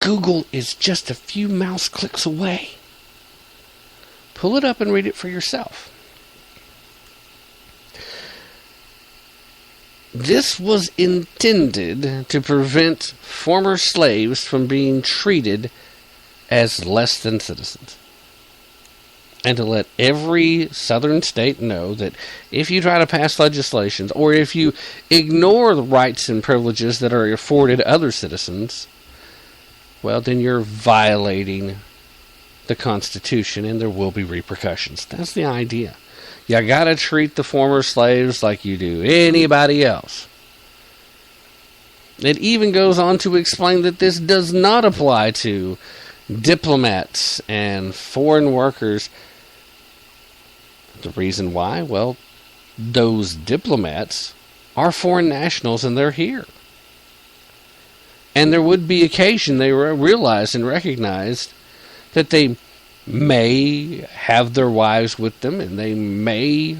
Google is just a few mouse clicks away. Pull it up and read it for yourself. This was intended to prevent former slaves from being treated as less than citizens. And to let every southern state know that if you try to pass legislation, or if you ignore the rights and privileges that are afforded other citizens, well, then you're violating the Constitution, and there will be repercussions. That's the idea. You gotta treat the former slaves like you do anybody else. It even goes on to explain that this does not apply to diplomats and foreign workers. The reason why? Well, those diplomats are foreign nationals and they're here. And there would be occasion they realized and recognized that they may have their wives with them and they may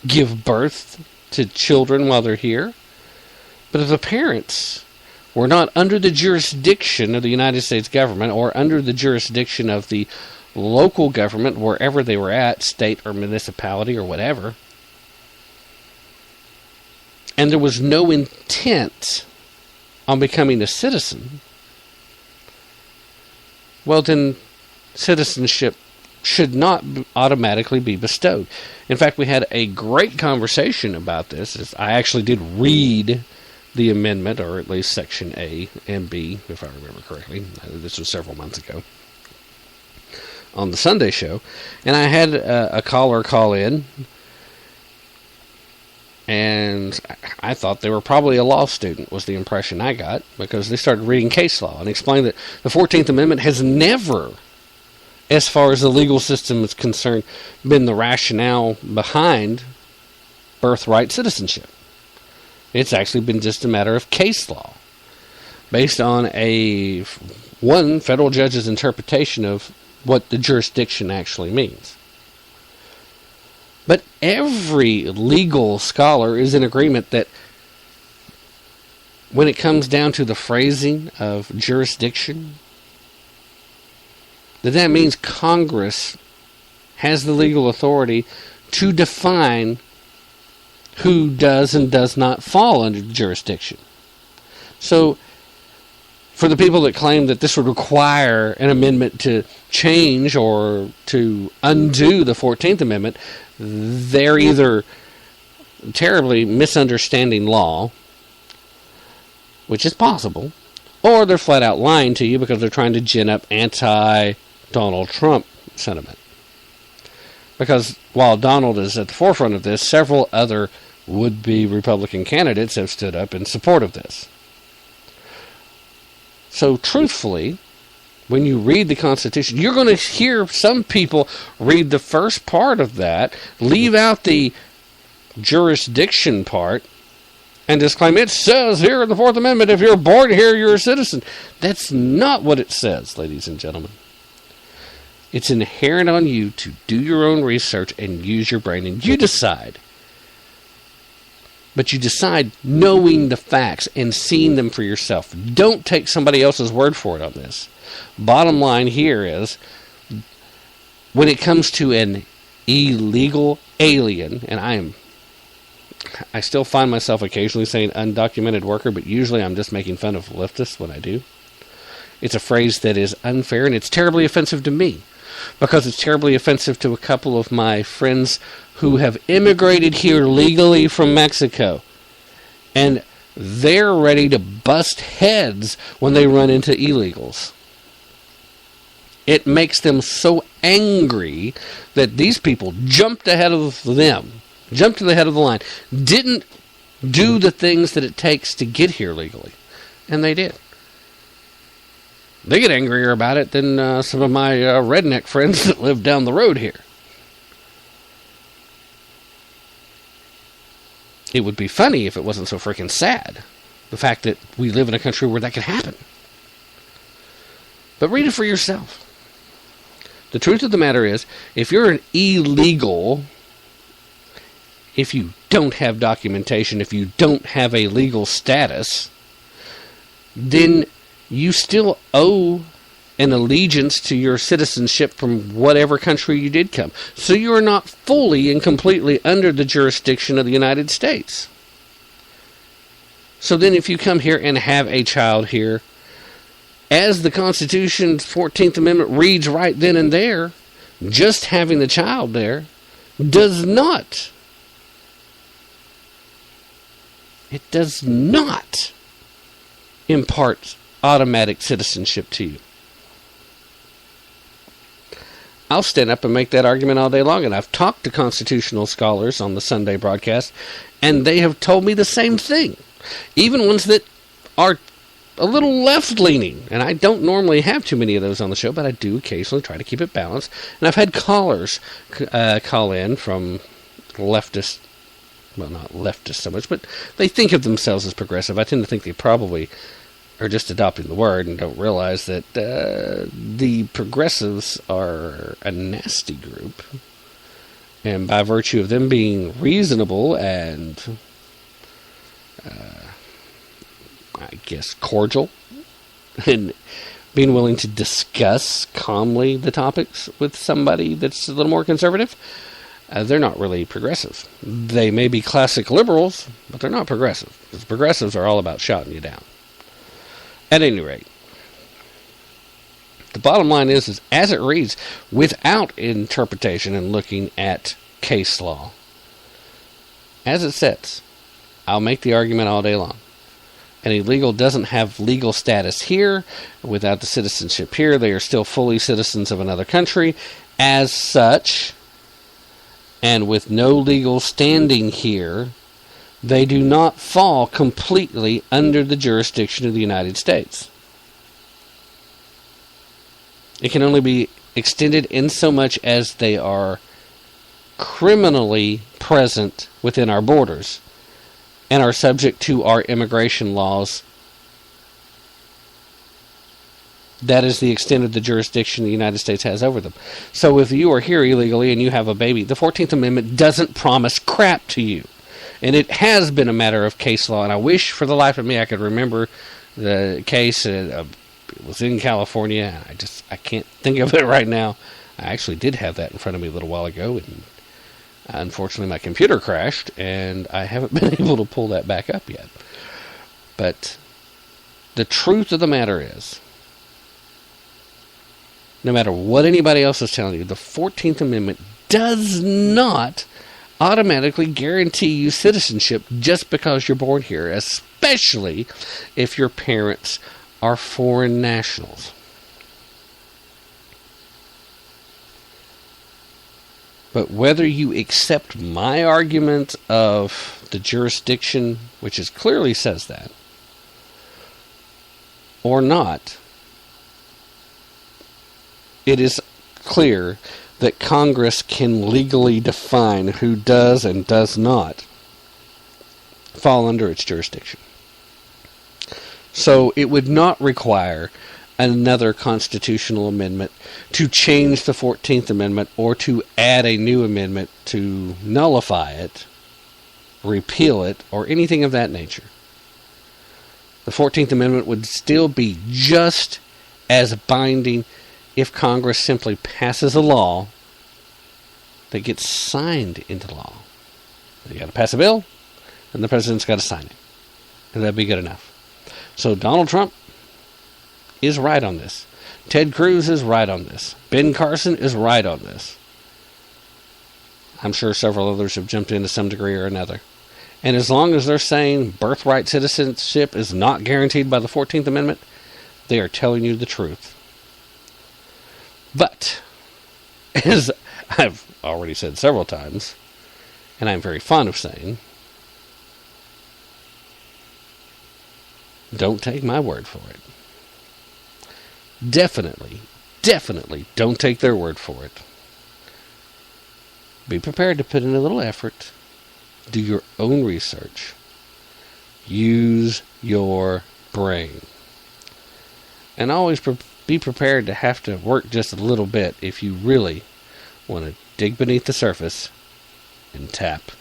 give birth to children while they're here. But if the parents were not under the jurisdiction of the United States government or under the jurisdiction of the local government, wherever they were at, state or municipality or whatever, and there was no intent on becoming a citizen, well then citizenship should not automatically be bestowed. In fact, we had a great conversation about this. I actually did read the amendment, or at least Section A and B, if I remember correctly. This was several months ago on the Sunday show, and I had a caller call in, and I thought they were probably a law student, was the impression I got, because they started reading case law and explained that the 14th Amendment has never, as far as the legal system is concerned, been the rationale behind birthright citizenship. It's actually been just a matter of case law, based on one federal judge's interpretation of what the jurisdiction actually means. But every legal scholar is in agreement that when it comes down to the phrasing of jurisdiction, that means Congress has the legal authority to define who does and does not fall under the jurisdiction. So, for the people that claim that this would require an amendment to change or to undo the 14th Amendment, they're either terribly misunderstanding law, which is possible, or they're flat out lying to you because they're trying to gin up anti-Donald Trump sentiment. Because while Donald is at the forefront of this, several other would-be Republican candidates have stood up in support of this. So truthfully, when you read the Constitution, you're going to hear some people read the first part of that, leave out the jurisdiction part, and just claim it says here in the Fourth Amendment, if you're born here, you're a citizen. That's not what it says, ladies and gentlemen. It's inherent on you to do your own research and use your brain, and you decide. But you decide knowing the facts and seeing them for yourself. Don't take somebody else's word for it on this. Bottom line here is, when it comes to an illegal alien, and I still find myself occasionally saying undocumented worker, but usually I'm just making fun of leftists when I do. It's a phrase that is unfair, and it's terribly offensive to me, because it's terribly offensive to a couple of my friends who have immigrated here legally from Mexico, and they're ready to bust heads when they run into illegals. It makes them so angry that these people jumped ahead of them, jumped to the head of the line, didn't do the things that it takes to get here legally, and they did. They get angrier about it than some of my redneck friends that live down the road here. It would be funny if it wasn't so freaking sad, the fact that we live in a country where that could happen. But read it for yourself. The truth of the matter is, if you're an illegal, if you don't have documentation, if you don't have a legal status, then you still owe an allegiance to your citizenship from whatever country you did come. So you are not fully and completely under the jurisdiction of the United States. So then if you come here and have a child here, as the Constitution's 14th Amendment reads right then and there, just having the child there does not impart automatic citizenship to you. I'll stand up and make that argument all day long, and I've talked to constitutional scholars on the Sunday broadcast, and they have told me the same thing. Even ones that are a little left-leaning, and I don't normally have too many of those on the show, but I do occasionally try to keep it balanced. And I've had callers call in from leftist, well, not leftist so much, but they think of themselves as progressive. I tend to think they probably are just adopting the word and don't realize that the progressives are a nasty group. And by virtue of them being reasonable and, I guess, cordial, and being willing to discuss calmly the topics with somebody that's a little more conservative, they're not really progressives. They may be classic liberals, but they're not progressive. Because progressives are all about shouting you down. At any rate, the bottom line is as it reads, without interpretation and looking at case law, as it sits, I'll make the argument all day long. An illegal doesn't have legal status here. Without the citizenship here, they are still fully citizens of another country. As such, and with no legal standing here, they do not fall completely under the jurisdiction of the United States. It can only be extended in so much as they are criminally present within our borders and are subject to our immigration laws. That is the extent of the jurisdiction the United States has over them. So if you are here illegally and you have a baby, the 14th Amendment doesn't promise crap to you. And it has been a matter of case law, and I wish for the life of me I could remember the case. It was in California. I can't think of it right now. I actually did have that in front of me a little while ago, and unfortunately my computer crashed, and I haven't been able to pull that back up yet. But the truth of the matter is, no matter what anybody else is telling you, the 14th Amendment does not automatically guarantee you citizenship just because you're born here, especially if your parents are foreign nationals. But whether you accept my argument of the jurisdiction, which is clearly says that, or not, it is clear that Congress can legally define who does and does not fall under its jurisdiction. So it would not require another constitutional amendment to change the 14th Amendment or to add a new amendment to nullify it, repeal it, or anything of that nature. The 14th Amendment would still be just as binding if Congress simply passes a law that gets signed into law. You got to pass a bill, and the president's got to sign it. And that'd be good enough. So Donald Trump is right on this. Ted Cruz is right on this. Ben Carson is right on this. I'm sure several others have jumped in to some degree or another. And as long as they're saying birthright citizenship is not guaranteed by the 14th Amendment, they are telling you the truth. But, as I've already said several times, and I'm very fond of saying, don't take my word for it. Definitely don't take their word for it. Be prepared to put in a little effort. Do your own research. Use your brain. And always be prepared to have to work just a little bit if you really want to dig beneath the surface and tap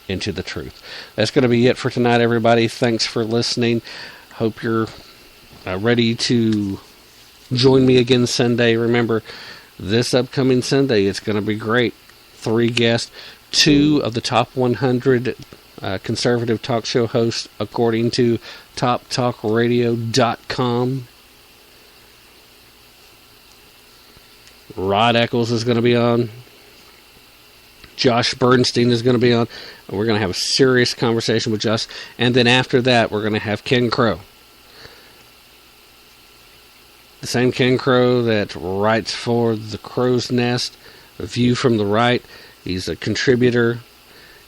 into the truth. That's going to be it for tonight, everybody. Thanks for listening. Hope you're ready to join me again Sunday. Remember, this upcoming Sunday, it's going to be great. 3 guests, 2 of the top 100 conservative talk show hosts, according to TopTalkRadio.com. Rod Eccles is going to be on. Josh Bernstein is going to be on. And we're going to have a serious conversation with Josh. And then after that, we're going to have Ken Crow. The same Ken Crow that writes for The Crow's Nest, A View from the Right. He's a contributor.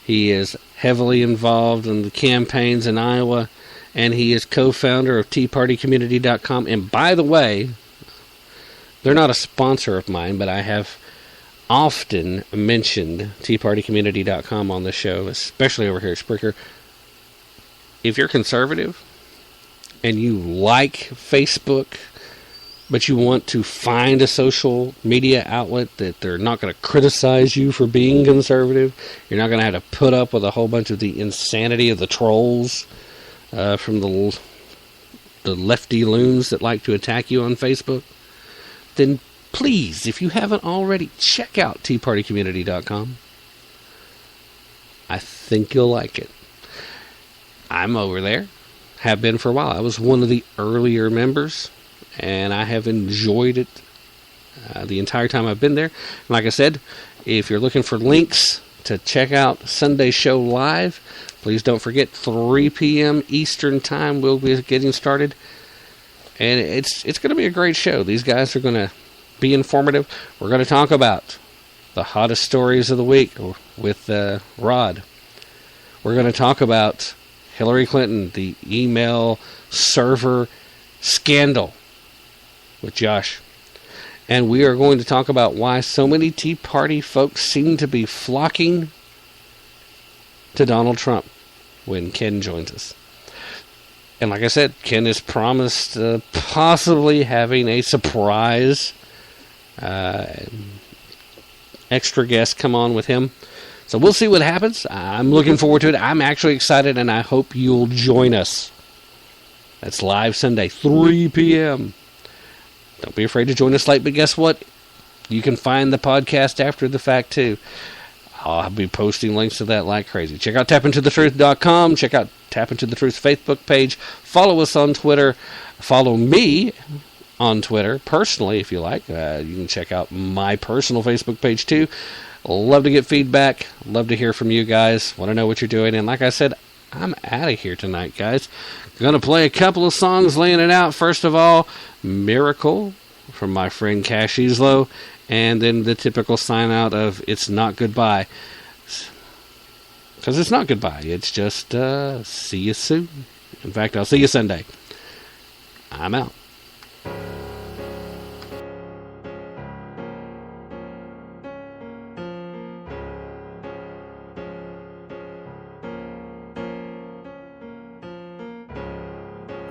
He is heavily involved in the campaigns in Iowa. And he is co-founder of TeaPartyCommunity.com. And by the way, they're not a sponsor of mine, but I have often mentioned TeaPartyCommunity.com on the show, especially over here at Spreaker. If you're conservative and you like Facebook, but you want to find a social media outlet that they're not going to criticize you for being conservative, you're not going to have to put up with a whole bunch of the insanity of the trolls from the lefty loons that like to attack you on Facebook, then please, if you haven't already, check out TeaPartyCommunity.com. I think you'll like it. I'm over there. Have been for a while. I was one of the earlier members, and I have enjoyed it the entire time I've been there. And like I said, if you're looking for links to check out Sunday's show live, please don't forget, 3 p.m. Eastern Time, we'll be getting started. And it's going to be a great show. These guys are going to be informative. We're going to talk about the hottest stories of the week with Rod. We're going to talk about Hillary Clinton, the email server scandal with Josh. And we are going to talk about why so many Tea Party folks seem to be flocking to Donald Trump when Ken joins us. And like I said, Ken has promised possibly having a surprise extra guest come on with him. So we'll see what happens. I'm looking forward to it. I'm actually excited, and I hope you'll join us. That's live Sunday, 3 p.m. Don't be afraid to join us late, but guess what? You can find the podcast after the fact, too. I'll be posting links to that like crazy. Check out TapIntoTheTruth.com. Check out Tap Into the Truth Facebook page. Follow us on Twitter. Follow me on Twitter, personally, if you like. You can check out my personal Facebook page, too. Love to get feedback. Love to hear from you guys. Want to know what you're doing. And like I said, I'm out of here tonight, guys. Going to play a couple of songs, laying it out. First of all, Miracle from my friend Cash Islo. And then the typical sign out of It's Not Goodbye. Because it's not goodbye. It's just see you soon. In fact, I'll see you Sunday. I'm out.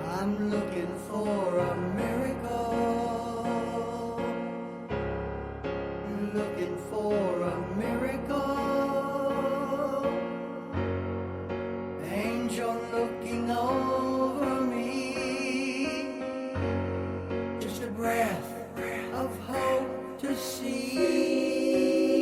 I'm looking for a miracle. Looking for a miracle. Angel looking over me. Just a breath of hope to see.